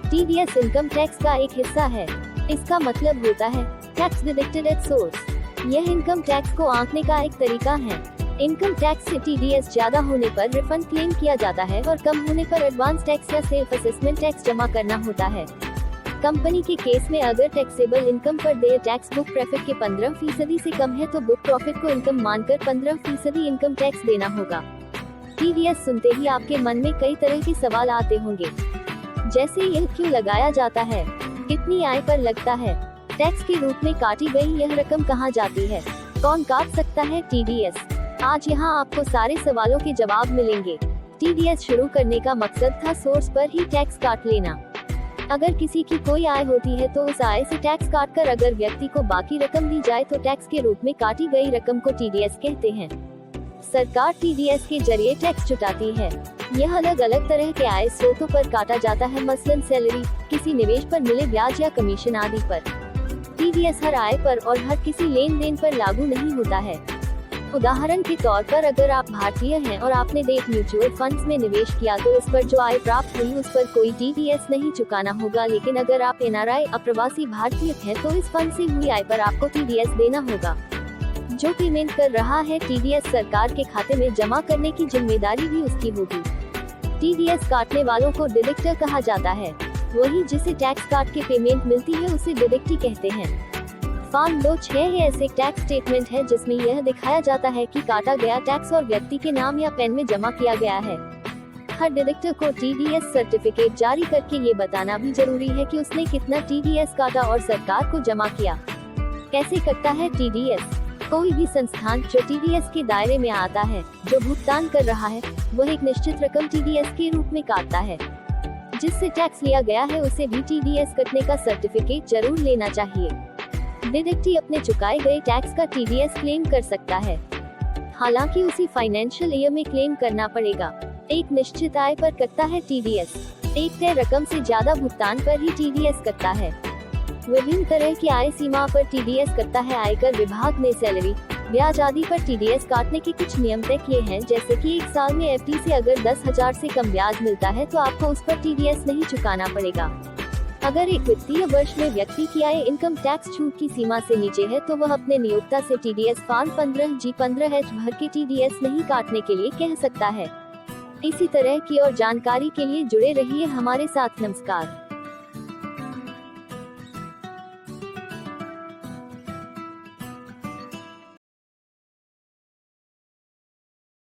TDS income tax का एक हिस्सा है। इसका मतलब होता है टैक्स डिडक्टेड एट सोर्स। यह इनकम टैक्स को आंकने का एक तरीका है। इनकम टैक्स से टीडीएस ज्यादा होने पर रिफंड क्लेम किया जाता है और कम होने पर एडवांस टैक्स या सेल्फ असेसमेंट टैक्स जमा करना होता है। कंपनी के केस में अगर टैक्सेबल इनकम पर देय टैक्स बुक प्रॉफिट के 15% से कम है तो बुक प्रॉफिट को इनकम मानकर 15% इनकम टैक्स देना होगा। टीडीएस सुनते ही आपके मन में कई तरह के सवाल आते होंगे, जैसे यह क्यों लगाया जाता है, कितनी आय पर लगता है, टैक्स के रूप में काटी गई यह रकम कहां जाती है, कौन काट सकता है टीडीएस। आज यहां आपको सारे सवालों के जवाब मिलेंगे। टीडीएस शुरू करने का मकसद था सोर्स पर ही टैक्स काट लेना। अगर किसी की कोई आय होती है तो उस आय से टैक्स काटकर अगर व्यक्ति को बाकी रकम दी जाए तो टैक्स के रूप में काटी गई रकम को टीडीएस कहते हैं। सरकार टीडीएस के जरिए टैक्स जुटाती है। यह अलग अलग तरह के आय स्रोतों पर काटा जाता है, मसलन सैलरी, किसी निवेश पर मिले ब्याज या कमीशन आदि पर। टीडीएस हर आय पर और हर किसी लेन देन पर लागू नहीं होता है। उदाहरण के तौर पर अगर आप भारतीय हैं और आपने देश म्यूचुअल फंड्स में निवेश किया तो उस पर जो आय प्राप्त हुई उस पर कोई टीडीएस नहीं चुकाना होगा, लेकिन अगर आप एनआरआई अप्रवासी भारतीय हैं तो इस फंड से हुई आय पर आपको टीडीएस देना होगा। जो पेमेंट कर रहा है टीडीएस सरकार के खाते में जमा करने की जिम्मेदारी भी उसकी होगी। टीडीएस काटने वालों को डिडक्टर कहा जाता है। वही जिसे टैक्स काट के पेमेंट मिलती है उसे डिडक्टी कहते हैं। फॉर्म 2/6 ऐसे टैक्स स्टेटमेंट है जिसमें यह दिखाया जाता है कि काटा गया टैक्स और व्यक्ति के नाम या पैन में जमा किया गया है। हर डिडक्टर को टीडीएस सर्टिफिकेट जारी करके ये बताना भी जरूरी है कि उसने कितना टीडीएस काटा और सरकार को जमा किया। कैसे कटता है टीडीएस? कोई भी संस्थान जो टीडीएस के दायरे में आता है, जो भुगतान कर रहा है, वह एक निश्चित रकम टीडीएस के रूप में काटता है। जिससे टैक्स लिया गया है उसे भी टीडीएस कटने का सर्टिफिकेट जरूर लेना चाहिए। डिडक्टी अपने चुकाए गए टैक्स का टीडीएस क्लेम कर सकता है, हालांकि उसी फाइनेंशियल ईयर में क्लेम करना पड़ेगा। एक निश्चित आय पर कटता है टीडीएस। एक तय रकम से ज्यादा भुगतान पर ही टीडीएस कटता है। विभिन्न तरह की आय सीमा पर टीडीएस कटता है। आयकर विभाग ने सैलरी, ब्याज आदि पर टीडीएस काटने के कुछ नियम तय किए हैं, जैसे कि एक साल में एफडी से अगर 10,000 से कम ब्याज मिलता है तो आपको उस पर टीडीएस नहीं चुकाना पड़ेगा। अगर एक वित्तीय वर्ष में व्यक्ति की आय इनकम टैक्स छूट की सीमा से नीचे है तो वह अपने नियोक्ता से टीडीएस फॉर्म 15G15H भर के टीडीएस नहीं काटने के लिए कह सकता है। इसी तरह की और जानकारी के लिए जुड़े रहिए हमारे साथ। नमस्कार।